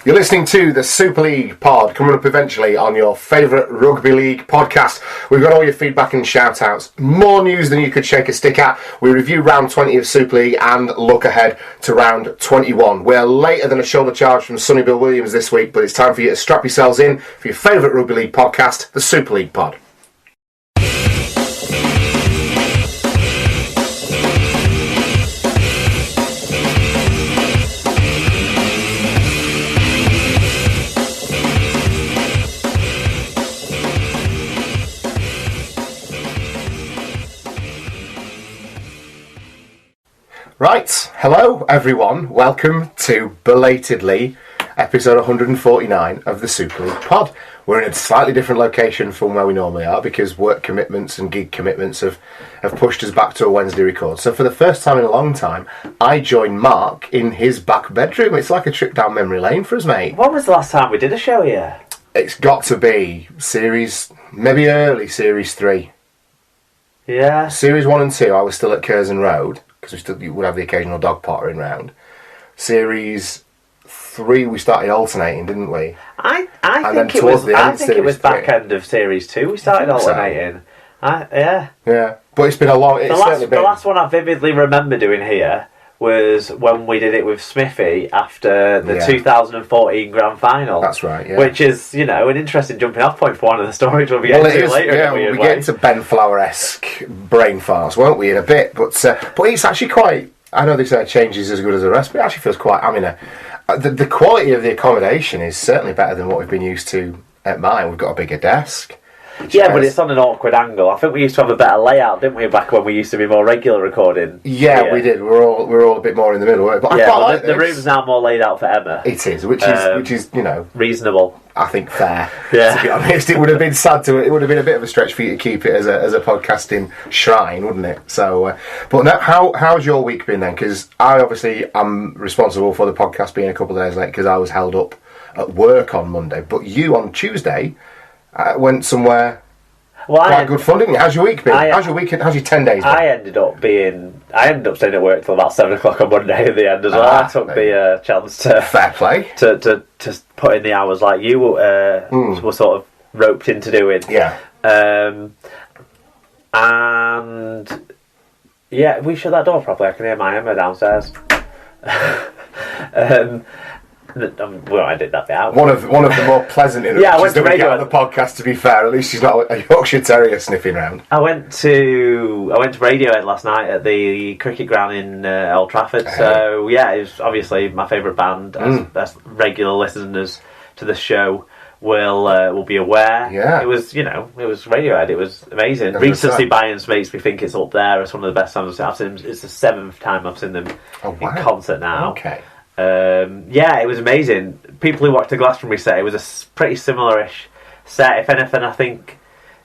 You're listening to the Super League pod, coming up eventually on your favourite rugby league podcast. We've got all your feedback and shout-outs, more news than you could shake a stick at. We review round 20 of Super League and look ahead to round 21. We're later than a shoulder charge from Sonny Bill Williams this week, but it's time for you to strap yourselves in for your favourite rugby league podcast, the Super League pod. Right, hello everyone, welcome to belatedly episode 149 of the Super League pod. We're in a slightly different location from where we normally are because work commitments and gig commitments have pushed us back to a Wednesday record. So for the first time in a long time, I joined Mark in his back bedroom. It's like a trip down memory lane for us, mate. When was the last time we did a show here? It's got to be maybe early series 3. Yeah. Series 1 and 2, I was still at Curzon Road, because we would have the occasional dog pottering round. Series 3, we started alternating, didn't we? I think it was back end of Series 2 we started alternating. So. Yeah, but it's been a long... The last one I vividly remember doing here was when we did it with Smithy after the 2014 Grand Final. That's right, yeah. Which is, an interesting jumping off point for one of the stories we'll be getting to later. Yeah, we'll be getting to Ben Flower-esque brain farts, won't we, in a bit? But it's actually quite... I know they say change is as good as the rest, but it actually feels quite... the quality of the accommodation is certainly better than what we've been used to at mine. We've got a bigger desk. Yeah, but it's on an awkward angle. I think we used to have a better layout, didn't we, back when we used to be more regular recording? Yeah, we did. We're all a bit more in the middle, weren't we? But the room's now more laid out for Emma. It is, which is reasonable. I think fair. Yeah. To be honest, it would have been it would have been a bit of a stretch for you to keep it as a podcasting shrine, wouldn't it? So, but now, how's your week been then? Because I obviously am responsible for the podcast being a couple of days late because I was held up at work on Monday. But you on Tuesday went somewhere quite good fun, didn't you? How's your week been? How's your weekend? How's your 10 days been? I ended up staying at work till about 7 o'clock on Monday at the end as well. I took the chance to fair play to put in the hours like you were sort of roped into doing. Yeah. And yeah, we shut that door properly. I can hear my Emma downstairs. Well, I did that bit out. One of the more pleasant interruptions that we get on the podcast, to be fair. At least she's not a Yorkshire Terrier sniffing around. I went to Radiohead last night at the cricket ground in Old Trafford. So yeah, it was obviously my favourite band. As regular listeners to the show will be aware. Yeah. It was Radiohead. It was amazing. Recency bias makes me think it's up there as one of the best times I've seen them. It's the 7th time I've seen them in concert now. Okay. It was amazing. People who watched the Glastonbury set, it was a pretty similar-ish set. If anything, I think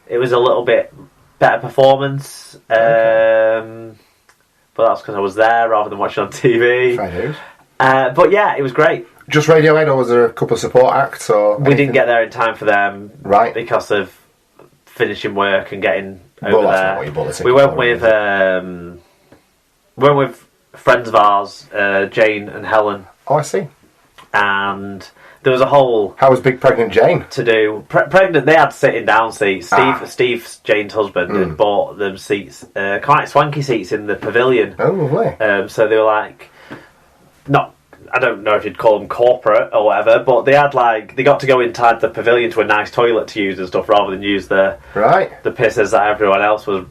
it was a little bit better performance. But that's because I was there rather than watching on TV. Fair news. But yeah, it was great. Just Radiohead, or was there a couple of support acts? Or we didn't get there in time for them, right? Because of finishing work and getting over there. We went with friends of ours, Jane and Helen. Oh, I see. And there was a whole... How was Big Pregnant Jane? To do. Pregnant, they had sitting down seats. Steve, Jane's husband, had bought them seats, quite swanky seats in the pavilion. Oh, lovely. So they were like, I don't know if you'd call them corporate or whatever, but they had they got to go inside the pavilion to a nice toilet to use and stuff rather than use the pisses that everyone else was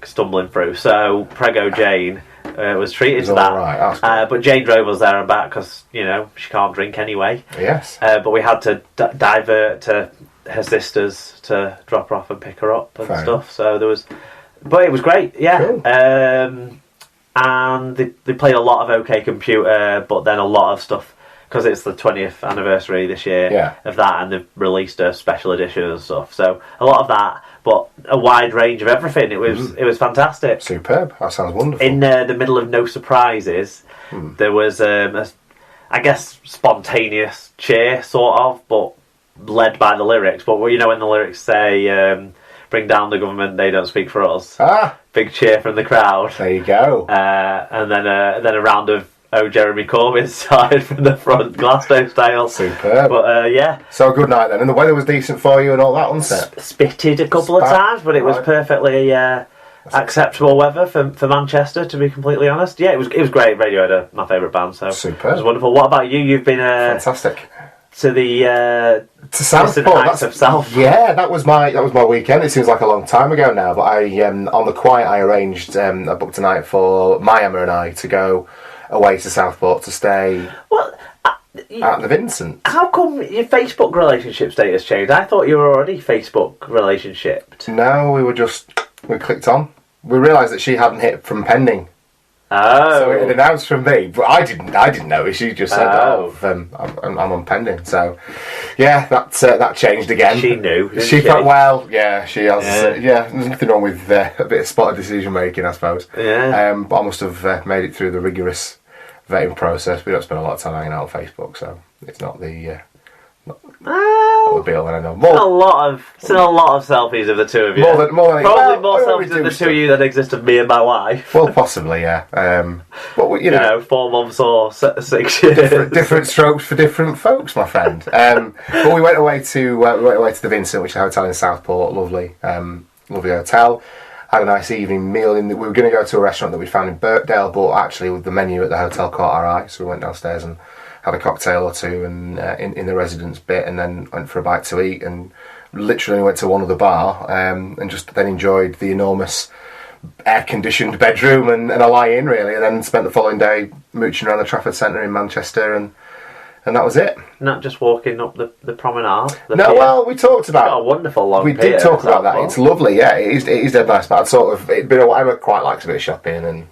stumbling through. So Prego Jane was treated to that. Right. But Jane drove us there and back because she can't drink anyway. Yes. But we had to divert to her sisters to drop her off and pick her up and stuff. So there was, but it was great. Yeah. Cool. And they played a lot of OK Computer, but then a lot of stuff because it's the 20th anniversary this year of that, and they've released a special edition and stuff. So a lot of that, but a wide range of everything. It was fantastic. Superb. That sounds wonderful. In the middle of no surprises, there was I guess spontaneous cheer sort of, but led by the lyrics. But when the lyrics say "Bring down the government, they don't speak for us." Big cheer from the crowd. There you go. And then a round of Jeremy Corbyn side from the front, Glasgow style. Superb. But yeah. So a good night then, and the weather was decent for you and all that, wasn't it? Spitted a couple of times, but it was perfectly acceptable weather for Manchester, to be completely honest. Yeah, it was great. Radiohead are my favourite band, so superb. It was wonderful. What about you? You've been fantastic. To the to Southport. Of South. Yeah, that was my weekend. It seems like a long time ago now, but I on the quiet I arranged I booked a night for my Emma and I to go away to Southport to stay at the Vincent. How come your Facebook relationship status changed? I thought you were already Facebook relationshiped. No, we clicked on. We realised that she hadn't hit from pending. Oh. So it had announced from me, but I didn't know. She just said, I'm on pending. So, yeah, that changed again. She knew. She thought, well, yeah, she has. Yeah, there's nothing wrong with a bit of spotted decision making, I suppose. Yeah. But I must have made it through the rigorous vetting process. We don't spend a lot of time hanging out on Facebook, so it's not the. Not the be all and end all. Still a lot of selfies of the two of you. Probably more selfies of the two of you than exist of me and my wife. Well, possibly, yeah. But we, 4 months or 6 years. Different strokes for different folks, my friend. But we went away to the Vincent, which is a hotel in Southport. Lovely hotel. Had a nice evening meal. We were going to go to a restaurant that we found in Birkdale, but actually the menu at the hotel caught our eye, so we went downstairs and had a cocktail or two and in the residence bit, and then went for a bite to eat, and literally went to one other bar and just then enjoyed the enormous air-conditioned bedroom and a lie-in, really, and then spent the following day mooching around the Trafford Centre in Manchester, and that was it. Not just walking up the promenade. We talked about. It's got a wonderful long. We did talk about that. It's lovely, yeah. It is dead nice. But Emma quite likes a bit of shopping, and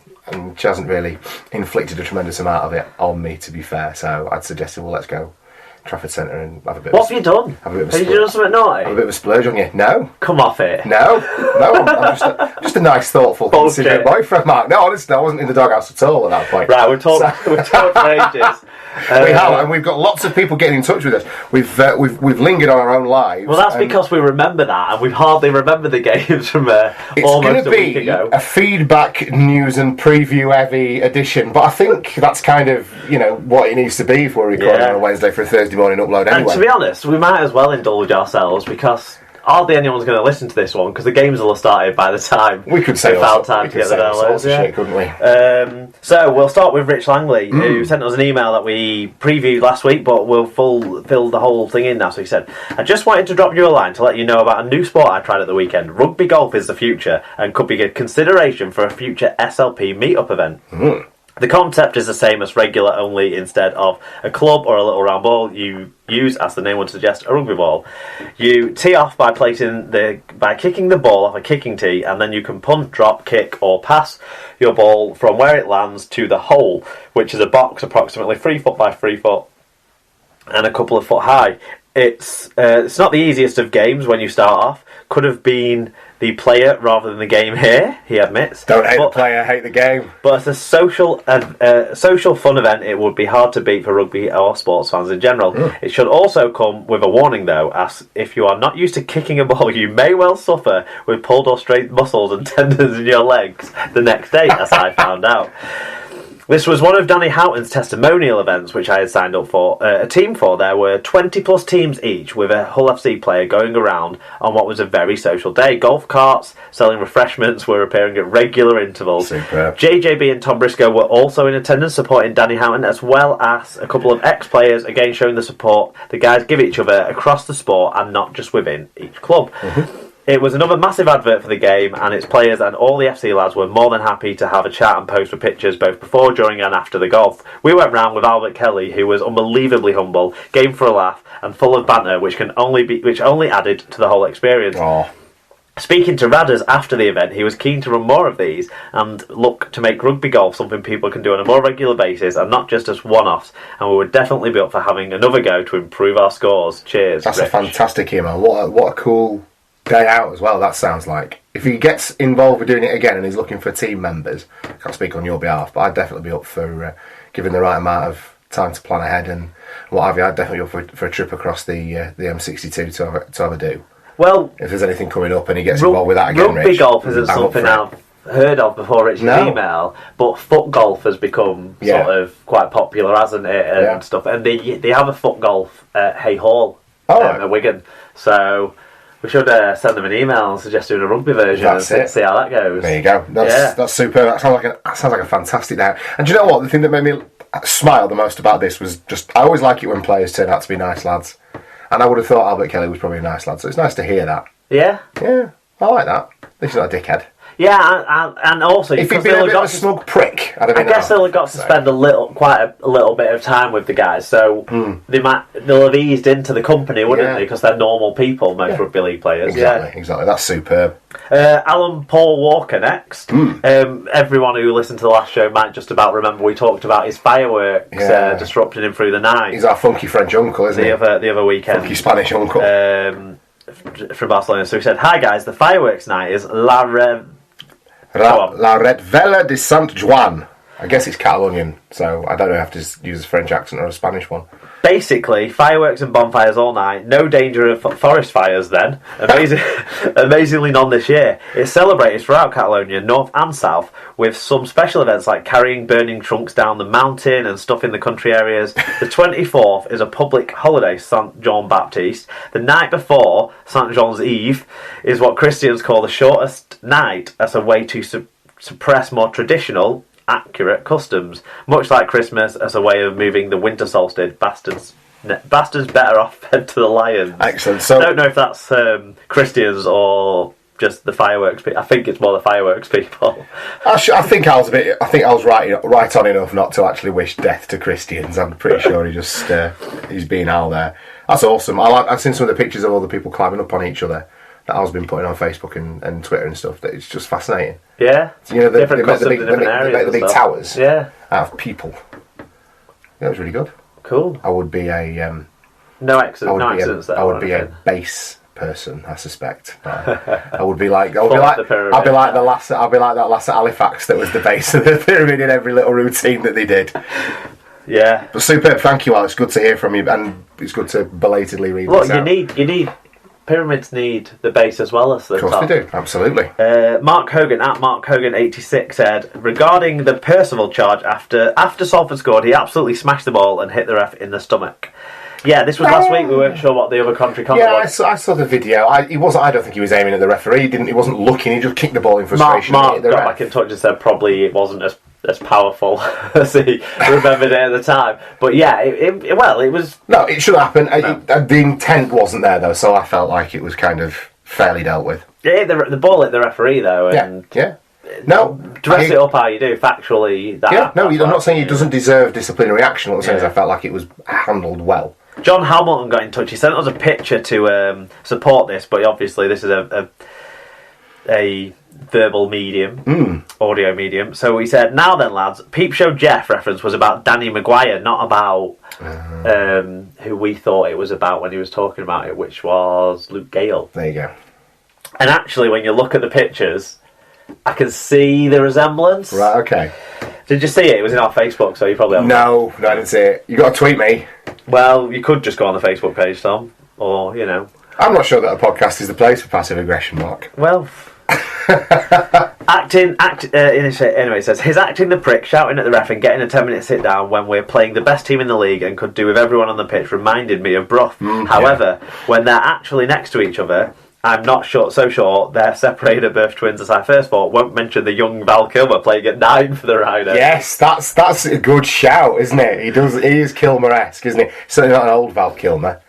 she hasn't really inflicted a tremendous amount of it on me, to be fair. So I'd suggested, well, let's go Trafford Centre and have a bit. What have you done? Have a bit of a have you done something naughty? Have a bit of a splurge on you? No. Come off it. No. I'm just a nice, thoughtful, considerate boyfriend, Mark. No, honestly, I wasn't in the doghouse at all at that point. Right, we've talked for ages. We have, and we've got lots of people getting in touch with us. We've lingered on our own lives. Well, that's because we remember that, and we've hardly remembered the games from almost a week ago. It's going to be a feedback, news, and preview-heavy edition, but I think that's kind of what it needs to be if we're recording on a Wednesday for a Thursday morning upload. Anyway, and to be honest, we might as well indulge ourselves because hardly anyone's going to listen to this one because the games will have started by the time we could say all time to get the downloads. Shit, couldn't we? So we'll start with Rich Langley, who sent us an email that we previewed last week, but we'll fill the whole thing in now. So he said, I just wanted to drop you a line to let you know about a new sport I tried at the weekend. Rugby golf is the future and could be a consideration for a future SLP meetup event. The concept is the same as regular, only instead of a club or a little round ball, you use, as the name would suggest, a rugby ball. You tee off by kicking the ball off a kicking tee, and then you can punt, drop, kick, or pass your ball from where it lands to the hole, which is a box approximately 3 foot by 3 foot and a couple of foot high. It's not the easiest of games when you start off. Could have been the player rather than the game here, he admits. Don't hate the player, hate the game. But as a social fun event, it would be hard to beat for rugby or sports fans in general. It should also come with a warning, though, as if you are not used to kicking a ball, you may well suffer with pulled or strained muscles and tendons in your legs the next day, as I found out. This was one of Danny Houghton's testimonial events, which I had signed up for. A team for. There were 20 plus teams each, with a Hull FC player going around on what was a very social day. Golf carts selling refreshments were appearing at regular intervals. Superb. JJB and Tom Briscoe were also in attendance supporting Danny Houghton, as well as a couple of ex-players, again showing the support the guys give each other across the sport and not just within each club. It was another massive advert for the game, and its players and all the FC lads were more than happy to have a chat and pose for pictures both before, during and after the golf. We went round with Albert Kelly, who was unbelievably humble, game for a laugh, and full of banter, which only added to the whole experience. Oh. Speaking to Radders after the event, he was keen to run more of these and look to make rugby golf something people can do on a more regular basis and not just as one-offs, and we would definitely be up for having another go to improve our scores. Cheers, That's Rich. a fantastic email. What a cool day out as well, that sounds like. If he gets involved with doing it again and he's looking for team members, I can't speak on your behalf, but I'd definitely be up for giving the right amount of time to plan ahead and what have you. I'd definitely be up for a trip across the M62 to have a do. Well, if there's anything coming up and he gets involved with that again, rugby Rich, golf isn't something heard of before Rich's email, but foot golf has become sort of quite popular, hasn't it, and stuff. And they have a foot golf at Hay Hall at Wigan. So we should send them an email and suggest doing a rugby version and see how that goes. There you go. That's super. That sounds like a fantastic day. And do you know what? The thing that made me smile the most about this was just, I always like it when players turn out to be nice lads. And I would have thought Albert Kelly was probably a nice lad. So it's nice to hear that. Yeah. Yeah. I like that. He's not a dickhead. Yeah, and also if he'd been a bit of a smug prick, I guess they'll have got to spend quite a little bit of time with the guys, so they'll have eased into the company, wouldn't they? Because they're normal people, most rugby league players. Exactly. That's superb. Alan Paul Walker next. Everyone who listened to the last show might just about remember we talked about his fireworks disrupting him through the night. He's our funky French uncle, isn't he? The other weekend. Funky Spanish uncle. From Barcelona. So he said, "Hi guys, the fireworks night is La Retvela de Sant Juan." I guess it's Catalonian, so I don't know if I have to use a French accent or a Spanish one. Basically, fireworks and bonfires all night. No danger of forest fires then. Amazingly none this year. It's celebrated throughout Catalonia, north and south, with some special events like carrying burning trunks down the mountain and stuff in the country areas. The 24th is a public holiday, Saint Jean Baptiste. The night before, Saint Jean's Eve, is what Christians call the shortest night as a way to suppress more traditional, accurate customs, much like Christmas as a way of moving the winter solstice. Bastards better off fed to the lions. Excellent. So I don't know if that's Christians or just the fireworks people. I think it's more the fireworks people. I think I was right on enough not to actually wish death to Christians. I'm pretty sure he's being out there. That's awesome. I've seen some of the pictures of all the people climbing up on each other that Al's been putting on Facebook and Twitter and stuff. That it's just fascinating. Yeah, so, they make the big towers out of people. Yeah, it was really good. Cool. I would be a no accidents. I would be a base person, I suspect. I would be like I'd be like that lass at Halifax that was the base of the pyramid in every little routine that they did. Yeah, but superb. Thank you, Al. It's good to hear from you, and it's good to belatedly read. Look, you need. Pyramids need the base as well as the top. Of course they do, absolutely. Mark Hogan, at Mark Hogan 86, said, regarding the Percival charge, after Salford scored, he absolutely smashed the ball and hit the ref in the stomach. Yeah, this was last week. We weren't sure what the other country comment was. I saw the video. I don't think he was aiming at the referee. He wasn't looking. He just kicked the ball in frustration. Mark got back in touch and said probably it wasn't as powerful as he remembered it at the time. But yeah, it was... No, it should happen. No. The intent wasn't there, though, so I felt like it was kind of fairly dealt with. Yeah, the ball hit the referee, though, and... Yeah. No, dress it up how you do, factually. I'm not saying he doesn't deserve disciplinary action. What I'm saying is I felt like it was handled well. John Hamilton got in touch. He sent us a picture to support this, but obviously this is a verbal medium, audio medium. So he said, "Now then, lads, Peep Show Jeff reference was about Danny Maguire, not about who we thought it was about when he was talking about it, which was Luke Gale." There you go. And actually, when you look at the pictures, I can see the resemblance. Right, okay. Did you see it? It was in our Facebook, so you probably haven't. No, I didn't see it. You got to tweet me. Well, you could just go on the Facebook page, Tom, or, I'm not sure that a podcast is the place for passive aggression, Mark. Well... anyway, it says, he's acting the prick, shouting at the ref and getting a 10-minute sit down when we're playing the best team in the league and could do with everyone on the pitch reminded me of Brough. However, when they're actually next to each other, I'm not so sure they're separated at birth twins as I first thought. Won't mention the young Val Kilmer playing at 9 for the Rhinos. Yes, that's a good shout, isn't it? He is Kilmer-esque, isn't he? Certainly not an old Val Kilmer.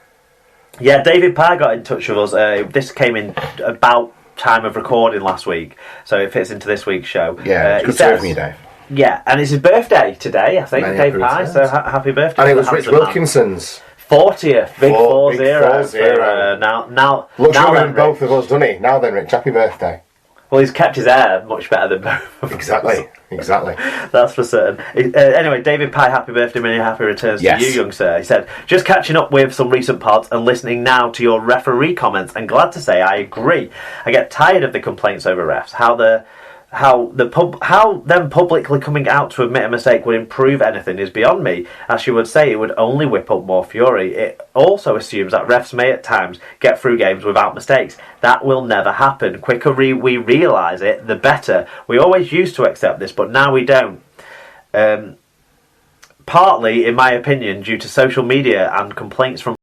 Yeah, David Parr got in touch with us. This came in about time of recording last week, so it fits into this week's show. Yeah, good to hear from you, Dave. Yeah, and it's his birthday today, I think, Dave Pye, so happy birthday. And it was Rich Wilkinson's 40th, big 4-0. Now, looks younger than both of us, doesn't he? Now then, Rich, happy birthday. Well, he's kept his hair much better than both of us. Exactly. That's for certain. Anyway, David Pye, happy birthday, many happy returns to you, young sir. He said, just catching up with some recent pods and listening now to your referee comments, and glad to say I agree. I get tired of the complaints over refs, how how them publicly coming out to admit a mistake would improve anything is beyond me. As she would say, it would only whip up more fury. It also assumes that refs may at times get through games without mistakes. That will never happen. Quicker we realise it, the better. We always used to accept this, but now we don't. Partly, in my opinion, due to social media and complaints from